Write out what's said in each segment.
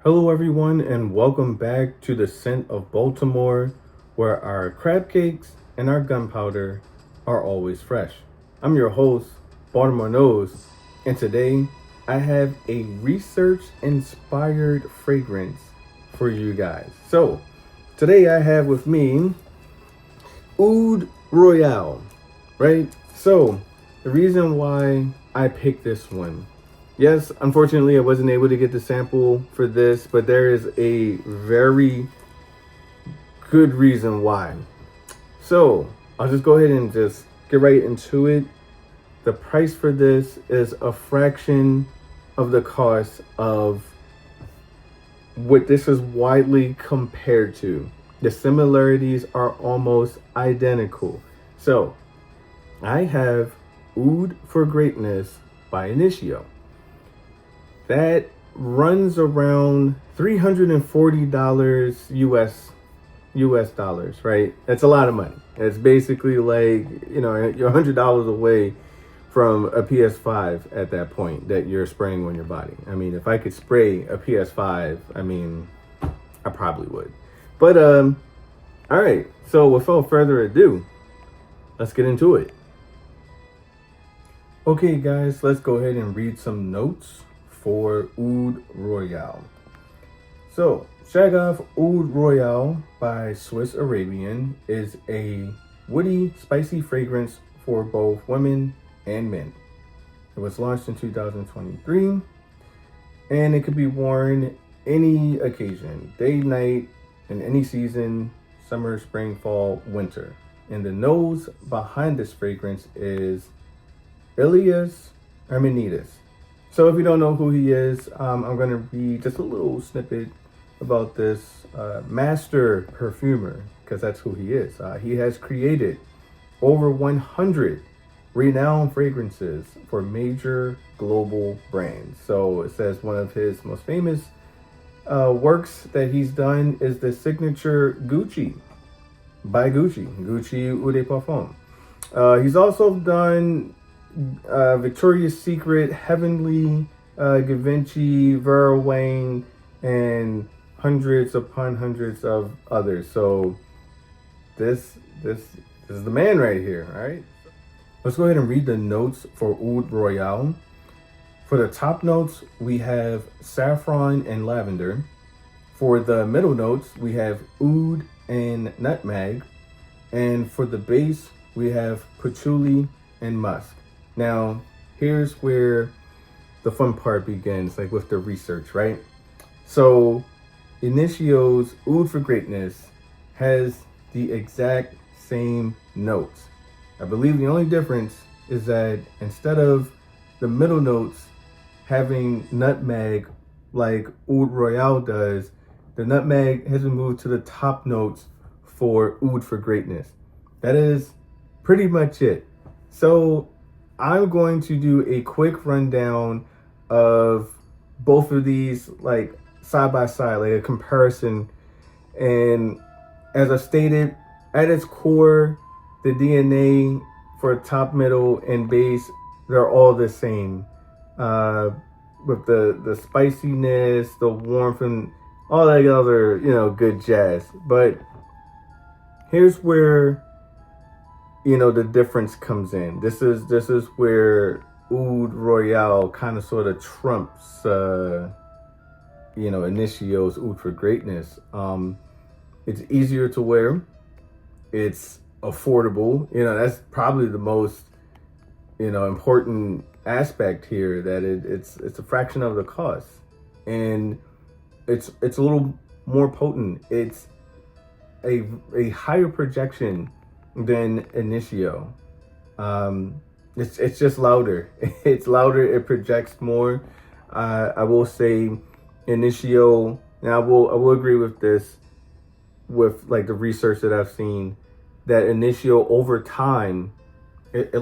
Hello, everyone, and welcome back to the Scent of Baltimore, where our crab cakes and our gunpowder are always fresh. I'm your host, Baltimore Nose, and today I have a research inspired fragrance for you guys. So, today I have with me Oud Royale, right? So, the reason why I picked this one, yes, unfortunately, I wasn't able to get the sample for this, but there is a very good reason why. So, I'll just go ahead and just get right into it. The price for this is a fraction of the cost of what this is widely compared to. The similarities are almost identical. So, I have Oud for Greatness by Initio. That runs around $340 US dollars, right? That's a lot of money. It's basically like, you're $100 away from a PS5 at that point that you're spraying on your body. I mean, if I could spray a PS5, I probably would. But all right. So without further ado, let's get into it. Okay, guys, let's go ahead and read some notes for Oud Royale. So, Shagaf Oud Royale by Swiss Arabian is a woody, spicy fragrance for both women and men. It was launched in 2023, and it could be worn any occasion, day, night, in any season, summer, spring, fall, winter. And the nose behind this fragrance is Elias Armenides. So if you don't know who he is, I'm going to read just a little snippet about this master perfumer, because that's who he is. He has created over 100 renowned fragrances for major global brands. So it says one of his most famous works that he's done is the signature Gucci by Gucci Eau de Parfum. He's also done Victoria's Secret, Heavenly, Givenchy, Vera Wang, and hundreds upon hundreds of others. So this is the man right here. All right, let's go ahead and read the notes for Oud Royale. For the top notes, we have saffron and lavender. For the middle notes, we have oud and nutmeg. And for the base, we have patchouli and musk. Now, here's where the fun part begins, like with the research, right? So, Initio's Oud for Greatness has the exact same notes. I believe the only difference is that instead of the middle notes having nutmeg like Oud Royale does, the nutmeg has been moved to the top notes for Oud for Greatness. That is pretty much it. So, I'm going to do a quick rundown of both of these, like side by side, like a comparison. And as I stated, at its core, the DNA for top, middle, and base, they're all the same. With the spiciness, the warmth, and all that other, good jazz. But here's where the difference comes in. This is where Oud Royale kind of sort of trumps Initio's Oud for Greatness. It's easier to wear. It's affordable. That's probably the most important aspect here, that it's a fraction of the cost, and it's a little more potent. It's a higher projection than Initio. It's just louder. It's louder. It projects more. I will say Initio. Now I will agree with this, with like the research that I've seen, that Initio over time, it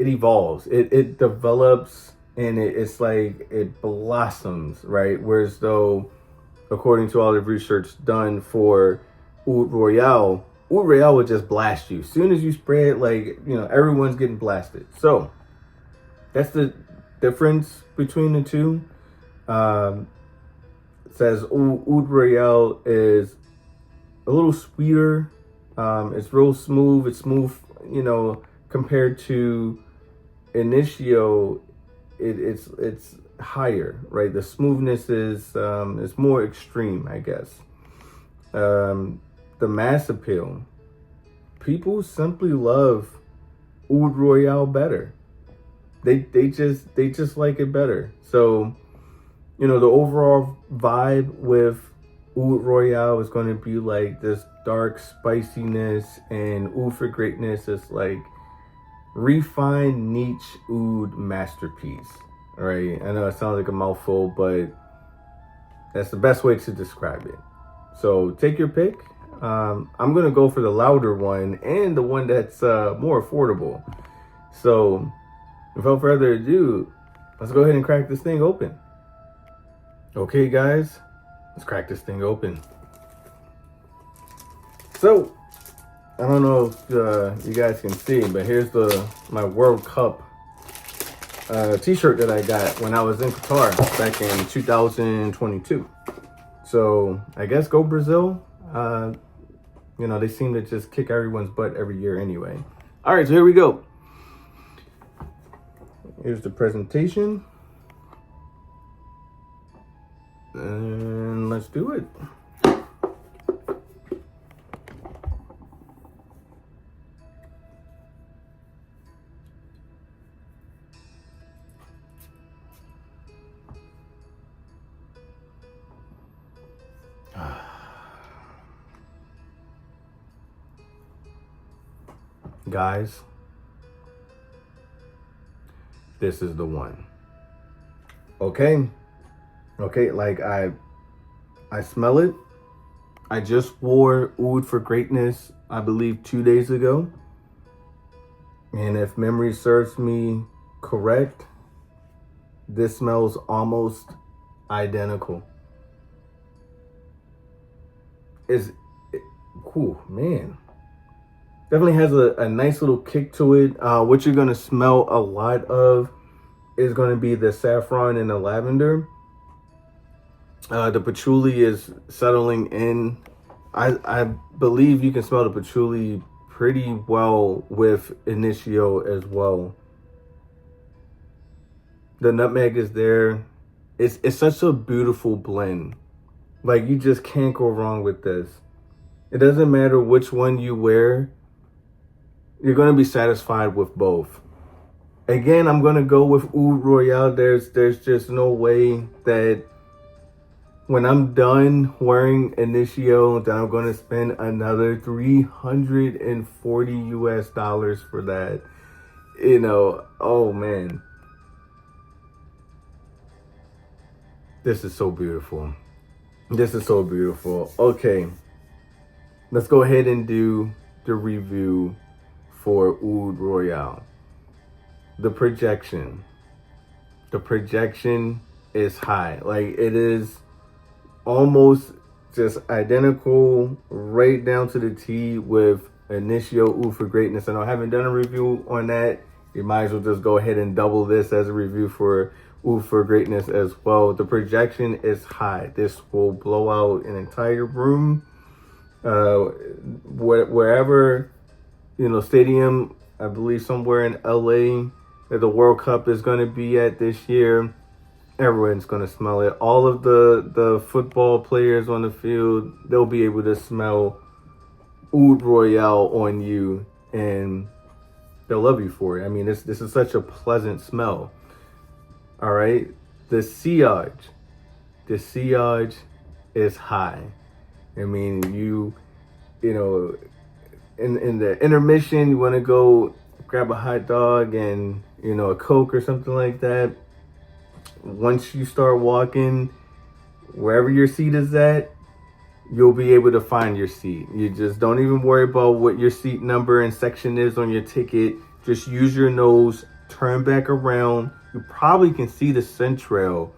evolves. It develops, and it's like it blossoms, right? Whereas though, according to all the research done for Oud Royale would just blast you. As soon as you spray it, everyone's getting blasted. So that's the difference between the two. says Oud Royale is a little sweeter. It's real smooth. It's smooth, compared to Initio. It's higher, right? The smoothness is more extreme, I guess. The mass appeal. People simply love Oud Royale better. They just like it better. So, the overall vibe with Oud Royale is going to be like this dark spiciness, and Oud for Greatness is like refined niche oud masterpiece. All right, I know it sounds like a mouthful, but that's the best way to describe it. So take your pick. I'm gonna go for the louder one and the one that's more affordable. So without further ado, let's go ahead and crack this thing open. Okay, guys, let's crack this thing open. So I don't know if you guys can see, but here's my World Cup t-shirt that I got when I was in Qatar back in 2022. So I guess go Brazil. They seem to just kick everyone's butt every year anyway. All right, so here we go. Here's the presentation. And let's do it. Guys, this is the one. Okay, like I smell it. I just wore Oud for Greatness, I believe 2 days ago. And if memory serves me correct, this smells almost identical. Man. Definitely has a nice little kick to it. What you're going to smell a lot of is going to be the saffron and the lavender. The patchouli is settling in. I believe you can smell the patchouli pretty well with Initio as well. The nutmeg is there. It's such a beautiful blend. Like, you just can't go wrong with this. It doesn't matter which one you wear. You're going to be satisfied with both. Again, I'm going to go with Oud Royale. There's just no way that when I'm done wearing Initio that I'm going to spend another $340 for that. Oh man. This is so beautiful. This is so beautiful. Okay. Let's go ahead and do the review for Oud Royale. The projection is high. Like, it is almost just identical right down to the T with Initio Oud for Greatness. And I haven't done a review on that. You might as well just go ahead and double this as a review for Oud for Greatness as well. The projection is high. This will blow out an entire room. Wherever, stadium, I believe somewhere in LA that the World Cup is going to be at this year, everyone's going to smell it. All of the football players on the field, they'll be able to smell Oud Royale on you, and they'll love you for it. I mean, this is such a pleasant smell. All right, the sillage is high. I mean, in the intermission, you want to go grab a hot dog and, a Coke or something like that. Once you start walking, wherever your seat is at, you'll be able to find your seat. You just don't even worry about what your seat number and section is on your ticket. Just use your nose, turn back around. You probably can see the central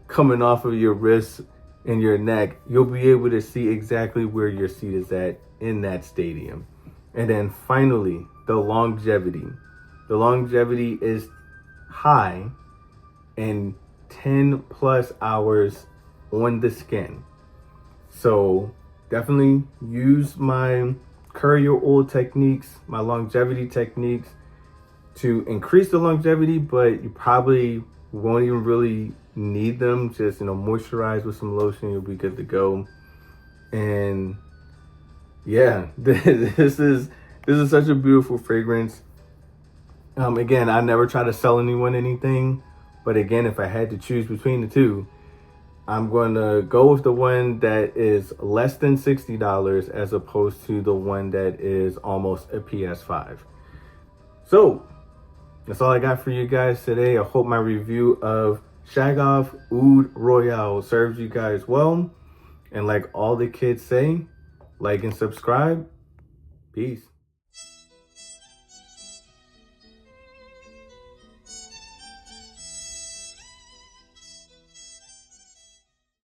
coming off of your wrist and your neck. You'll be able to see exactly where your seat is at in that stadium. And then finally, the longevity. The longevity is high, and 10 plus hours on the skin. So definitely use my courier oil techniques, my longevity techniques to increase the longevity, but you probably won't even really need them. Just, moisturize with some lotion, you'll be good to go. And yeah, this is such a beautiful fragrance. Again, I never try to sell anyone anything, but again, if I had to choose between the two, I'm going to go with the one that is less than $60 as opposed to the one that is almost a PS5. So that's all I got for you guys today. I hope my review of Shaggoff Oud Royale serves you guys well. And like all the kids say, like and subscribe. Peace.